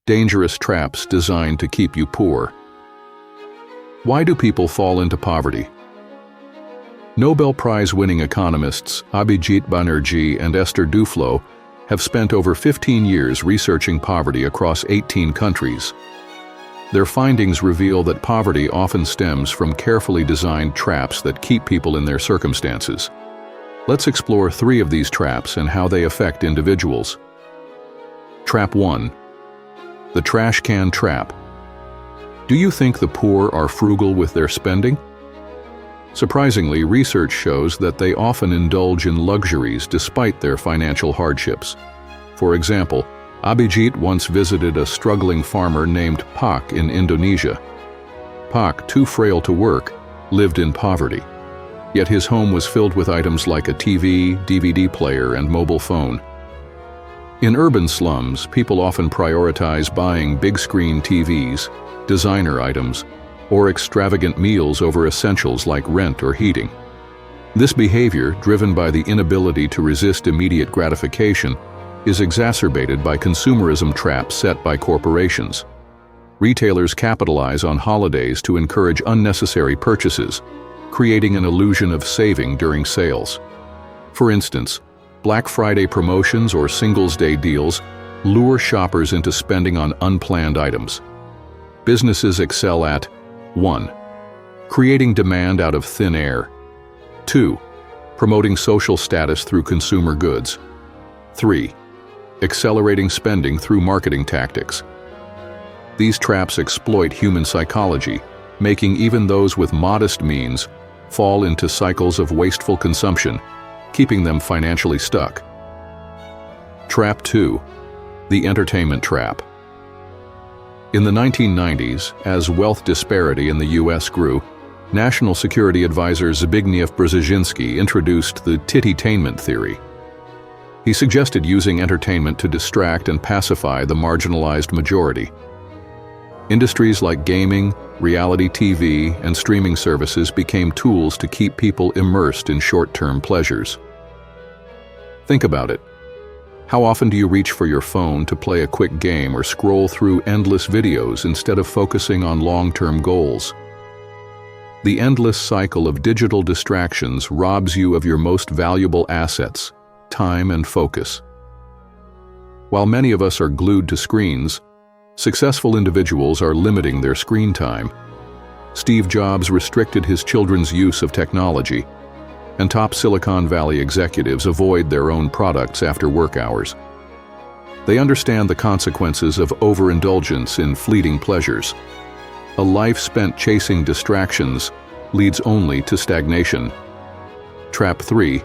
dangerous traps designed to keep you poor. Why do people fall into poverty? Nobel Prize-winning economists Abhijit Banerjee and Esther Duflo have spent over 15 years researching poverty across 18 countries. Their findings reveal that poverty often stems from carefully designed traps that keep people in their circumstances. Let's explore 3 of these traps and how they affect individuals. Trap 1. The trash can trap. Do you think the poor are frugal with their spending? Surprisingly, research shows that they often indulge in luxuries despite their financial hardships. For example, Abhijit once visited a struggling farmer named Pak in Indonesia. Pak, too frail to work, lived in poverty. Yet his home was filled with items like a TV, DVD player, and mobile phone. In urban slums, people often prioritize buying big-screen TVs, designer items, or extravagant meals over essentials like rent or heating. This behavior, driven by the inability to resist immediate gratification, is exacerbated by consumerism traps set by corporations. Retailers capitalize on holidays to encourage unnecessary purchases, creating an illusion of saving during sales. For instance, Black Friday promotions or Singles' Day deals lure shoppers into spending on unplanned items. Businesses excel at 1. Creating demand out of thin air. 2. Promoting social status through consumer goods. 3. Accelerating spending through marketing tactics. These traps exploit human psychology, making even those with modest means fall into cycles of wasteful consumption, keeping them financially stuck. Trap 2. The entertainment trap. In the 1990s, as wealth disparity in the U.S. grew, National Security Advisor Zbigniew Brzezinski introduced the tittytainment theory. He suggested using entertainment to distract and pacify the marginalized majority. Industries like gaming, reality TV, and streaming services became tools to keep people immersed in short-term pleasures. Think about it. How often do you reach for your phone to play a quick game or scroll through endless videos instead of focusing on long-term goals? The endless cycle of digital distractions robs you of your most valuable assets, time and focus. While many of us are glued to screens, successful individuals are limiting their screen time. Steve Jobs restricted his children's use of technology, and top Silicon Valley executives avoid their own products after work hours. They understand the consequences of overindulgence in fleeting pleasures. A life spent chasing distractions leads only to stagnation. Trap 3.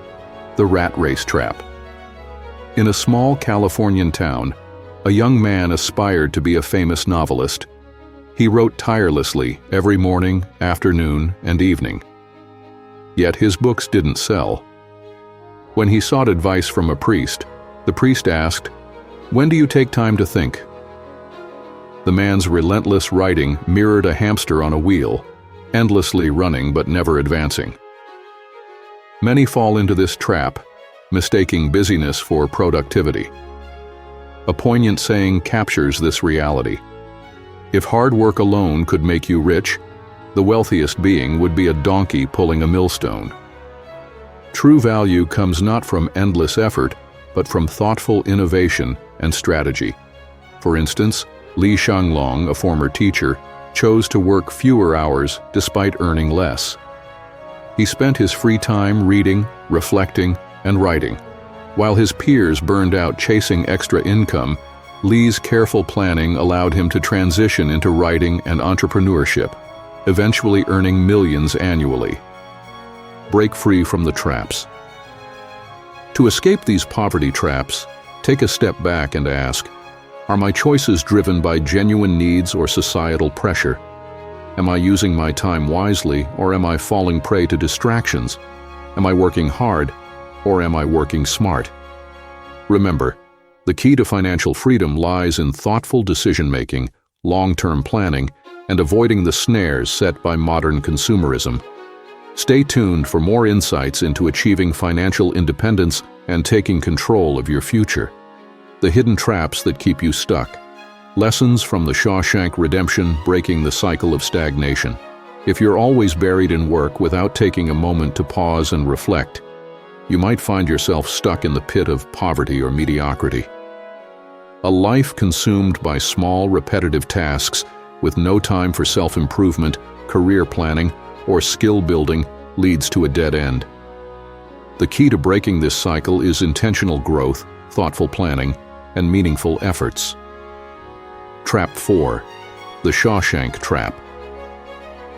The rat race trap. In a small Californian town, a young man aspired to be a famous novelist. He wrote tirelessly every morning, afternoon, and evening. Yet his books didn't sell. When he sought advice from a priest, the priest asked, "When do you take time to think?" The man's relentless writing mirrored a hamster on a wheel, endlessly running but never advancing. Many fall into this trap, mistaking busyness for productivity. A poignant saying captures this reality. If hard work alone could make you rich, the wealthiest being would be a donkey pulling a millstone. True value comes not from endless effort, but from thoughtful innovation and strategy. For instance, Li Shanglong, a former teacher, chose to work fewer hours despite earning less. He spent his free time reading, reflecting, and writing. While his peers burned out chasing extra income, Li's careful planning allowed him to transition into writing and entrepreneurship, eventually earning millions annually. Break free from the traps. To escape these poverty traps, take a step back and ask, are my choices driven by genuine needs or societal pressure? Am I using my time wisely, or am I falling prey to distractions? Am I working hard, or am I working smart? Remember, the key to financial freedom lies in thoughtful decision-making, long-term planning, and avoiding the snares set by modern consumerism. Stay tuned for more insights into achieving financial independence and taking control of your future. The hidden traps that keep you stuck. Lessons from The Shawshank Redemption: Breaking the Cycle of Stagnation. If you're always buried in work without taking a moment to pause and reflect, you might find yourself stuck in the pit of poverty or mediocrity. A life consumed by small, repetitive tasks with no time for self-improvement, career planning, or skill building leads to a dead end. The key to breaking this cycle is intentional growth, thoughtful planning, and meaningful efforts. Trap 4. The Shawshank Trap.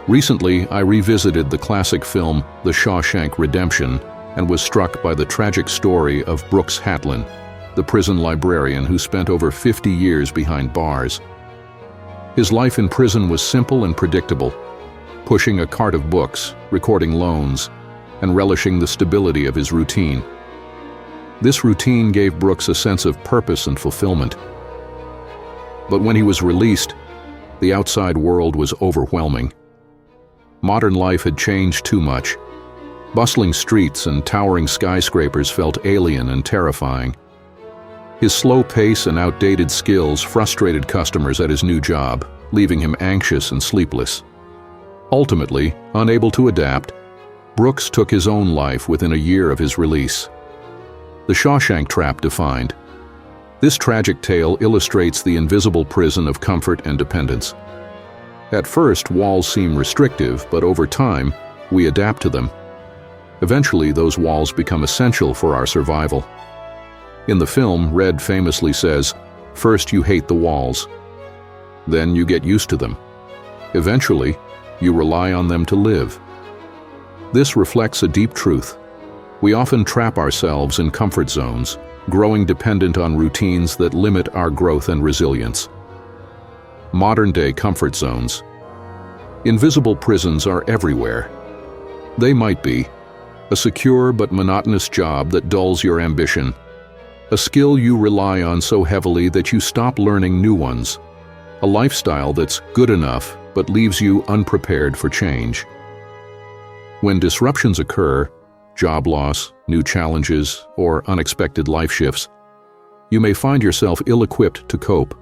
Recently, I revisited the classic film The Shawshank Redemption and was struck by the tragic story of Brooks Hatlin, the prison librarian who spent over 50 years behind bars. His life in prison was simple and predictable, pushing a cart of books, recording loans, and relishing the stability of his routine. This routine gave Brooks a sense of purpose and fulfillment. But when he was released, the outside world was overwhelming. Modern life had changed too much. Bustling streets and towering skyscrapers felt alien and terrifying. His slow pace and outdated skills frustrated customers at his new job, leaving him anxious and sleepless. Ultimately, unable to adapt, Brooks took his own life within a year of his release. The Shawshank Trap defined. This tragic tale illustrates the invisible prison of comfort and dependence. At first, walls seem restrictive, but over time, we adapt to them. Eventually, those walls become essential for our survival. In the film, Red famously says, "First you hate the walls. Then you get used to them. Eventually, you rely on them to live." This reflects a deep truth. We often trap ourselves in comfort zones, growing dependent on routines that limit our growth and resilience. Modern-day comfort zones. Invisible prisons are everywhere. They might be a secure but monotonous job that dulls your ambition, a skill you rely on so heavily that you stop learning new ones, a lifestyle that's good enough but leaves you unprepared for change. When disruptions occur, job loss, new challenges, or unexpected life shifts, you may find yourself ill-equipped to cope.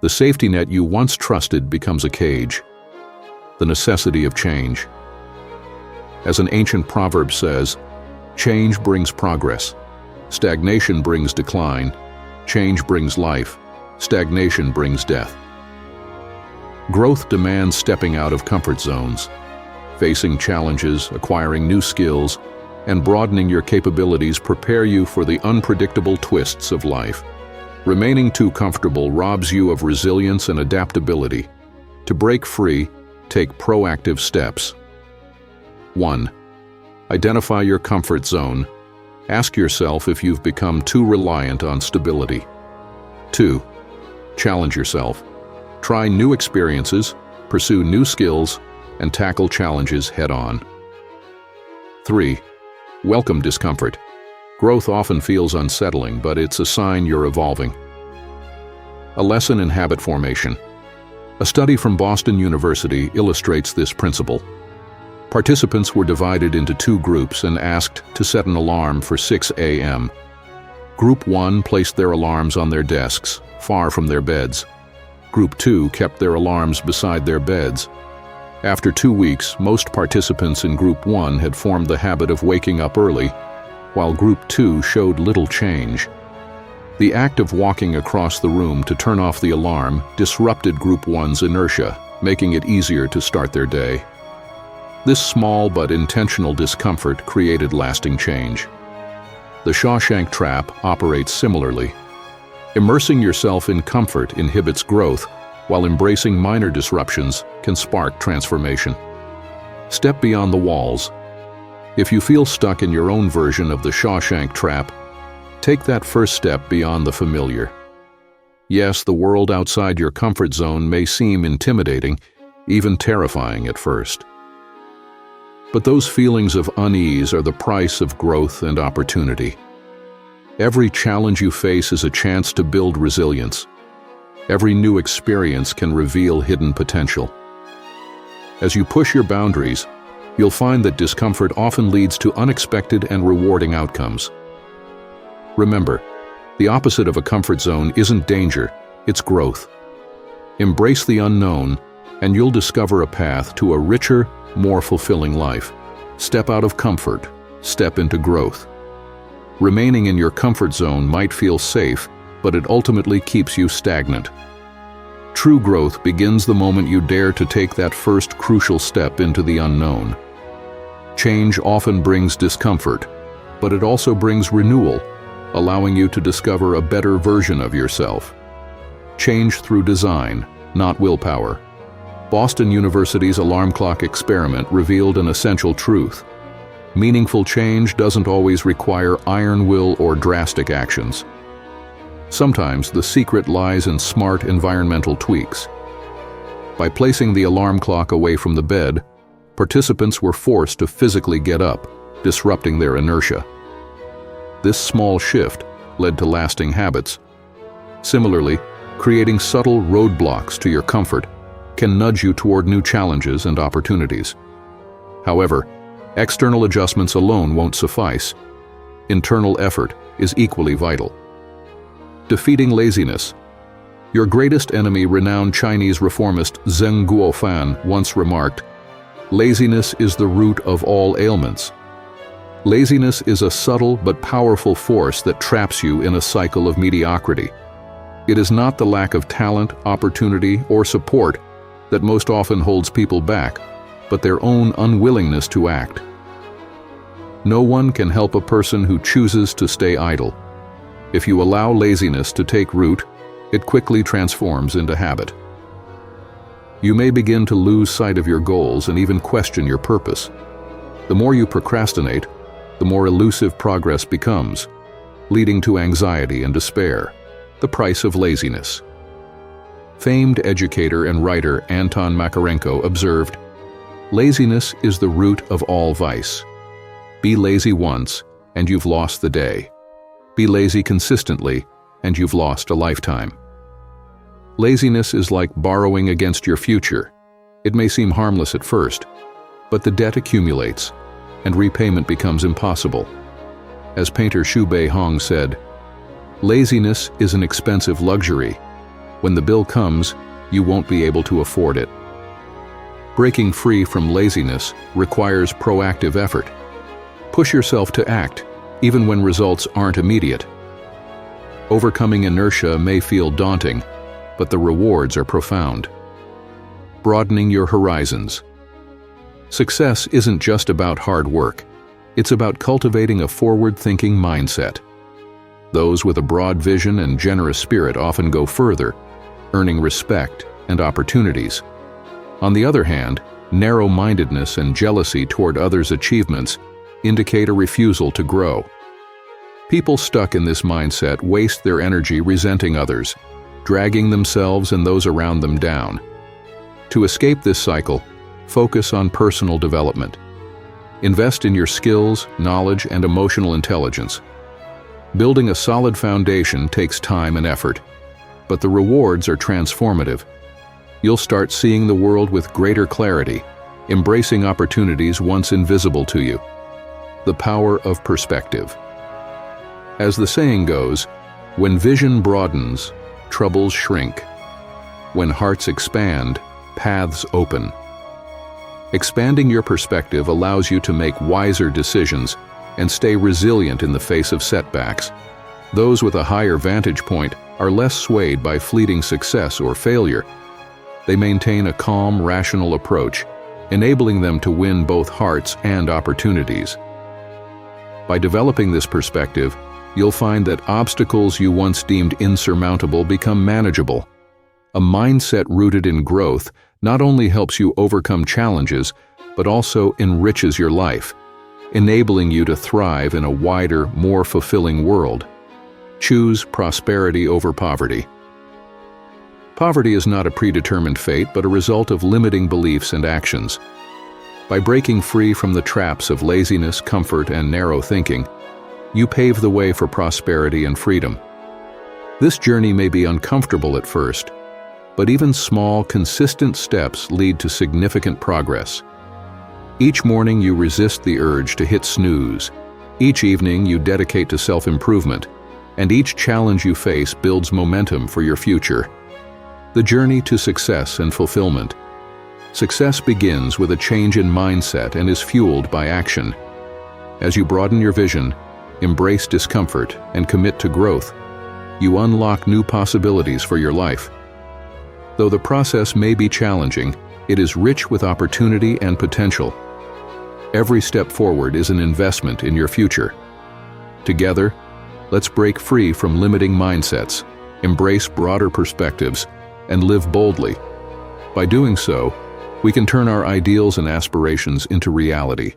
The safety net you once trusted becomes a cage. The necessity of change. As an ancient proverb says, change brings progress. Stagnation brings decline. Change brings life. Stagnation brings death. Growth demands stepping out of comfort zones, facing challenges, acquiring new skills, and broadening your capabilities prepare you for the unpredictable twists of life. Remaining too comfortable robs you of resilience and adaptability. To break free, take proactive steps. 1. Identify your comfort zone. Ask yourself if you've become too reliant on stability. 2. Challenge yourself. Try new experiences, pursue new skills, and tackle challenges head-on. 3. Welcome discomfort. Growth often feels unsettling, but it's a sign you're evolving. A lesson in habit formation. A study from Boston University illustrates this principle. Participants were divided into 2 groups and asked to set an alarm for 6 a.m. Group 1 placed their alarms on their desks, far from their beds. Group 2 kept their alarms beside their beds. After 2 weeks, most participants in Group 1 had formed the habit of waking up early, while Group 2 showed little change. The act of walking across the room to turn off the alarm disrupted Group 1's inertia, making it easier to start their day. This small but intentional discomfort created lasting change. The Shawshank Trap operates similarly. Immersing yourself in comfort inhibits growth, while embracing minor disruptions can spark transformation. Step beyond the walls. If you feel stuck in your own version of the Shawshank Trap, take that first step beyond the familiar. Yes, the world outside your comfort zone may seem intimidating, even terrifying at first. But those feelings of unease are the price of growth and opportunity. Every challenge you face is a chance to build resilience. Every new experience can reveal hidden potential. As you push your boundaries, you'll find that discomfort often leads to unexpected and rewarding outcomes. Remember, the opposite of a comfort zone isn't danger, it's growth. Embrace the unknown, and you'll discover a path to a richer, more fulfilling life. Step out of comfort, step into growth. Remaining in your comfort zone might feel safe, but it ultimately keeps you stagnant. True growth begins the moment you dare to take that first crucial step into the unknown. Change often brings discomfort, but it also brings renewal, allowing you to discover a better version of yourself. Change through design, not willpower. Boston University's alarm clock experiment revealed an essential truth. Meaningful change doesn't always require iron will or drastic actions. Sometimes the secret lies in smart environmental tweaks. By placing the alarm clock away from the bed, participants were forced to physically get up, disrupting their inertia. This small shift led to lasting habits. Similarly, creating subtle roadblocks to your comfort can nudge you toward new challenges and opportunities. However, external adjustments alone won't suffice. Internal effort is equally vital. Defeating laziness. Your greatest enemy, renowned Chinese reformist Zheng Guofan, once remarked, "Laziness is the root of all ailments." Laziness is a subtle but powerful force that traps you in a cycle of mediocrity. It is not the lack of talent, opportunity, or support that most often holds people back, but their own unwillingness to act. No one can help a person who chooses to stay idle. If you allow laziness to take root, it quickly transforms into habit. You may begin to lose sight of your goals and even question your purpose. The more you procrastinate, the more elusive progress becomes, leading to anxiety and despair, the price of laziness. Famed educator and writer Anton Makarenko observed, "Laziness is the root of all vice. Be lazy once, and you've lost the day. Be lazy consistently, and you've lost a lifetime." Laziness is like borrowing against your future. It may seem harmless at first, but the debt accumulates, and repayment becomes impossible. As painter Xu Beihong said, "Laziness is an expensive luxury. When the bill comes, you won't be able to afford it." Breaking free from laziness requires proactive effort. Push yourself to act, even when results aren't immediate. Overcoming inertia may feel daunting, but the rewards are profound. Broadening your horizons. Success isn't just about hard work. It's about cultivating a forward-thinking mindset. Those with a broad vision and generous spirit often go further, earning respect and opportunities. On the other hand, narrow-mindedness and jealousy toward others' achievements indicate a refusal to grow. People stuck in this mindset waste their energy resenting others, dragging themselves and those around them down. To escape this cycle, focus on personal development. Invest in your skills, knowledge, and emotional intelligence. Building a solid foundation takes time and effort, but the rewards are transformative. You'll start seeing the world with greater clarity, embracing opportunities once invisible to you. The power of perspective. As the saying goes, when vision broadens, troubles shrink. When hearts expand, paths open. Expanding your perspective allows you to make wiser decisions and stay resilient in the face of setbacks. Those with a higher vantage point are less swayed by fleeting success or failure. They maintain a calm, rational approach, enabling them to win both hearts and opportunities. By developing this perspective, you'll find that obstacles you once deemed insurmountable become manageable. A mindset rooted in growth not only helps you overcome challenges, but also enriches your life, enabling you to thrive in a wider, more fulfilling world. Choose prosperity over poverty. Poverty is not a predetermined fate, but a result of limiting beliefs and actions. By breaking free from the traps of laziness, comfort, and narrow thinking, you pave the way for prosperity and freedom. This journey may be uncomfortable at first, but even small, consistent steps lead to significant progress. Each morning you resist the urge to hit snooze. Each evening you dedicate to self-improvement, and each challenge you face builds momentum for your future. The journey to success and fulfillment. Success begins with a change in mindset and is fueled by action. As you broaden your vision, embrace discomfort, and commit to growth, you unlock new possibilities for your life. Though the process may be challenging, it is rich with opportunity and potential. Every step forward is an investment in your future. Together, let's break free from limiting mindsets, embrace broader perspectives, and live boldly. By doing so, we can turn our ideals and aspirations into reality.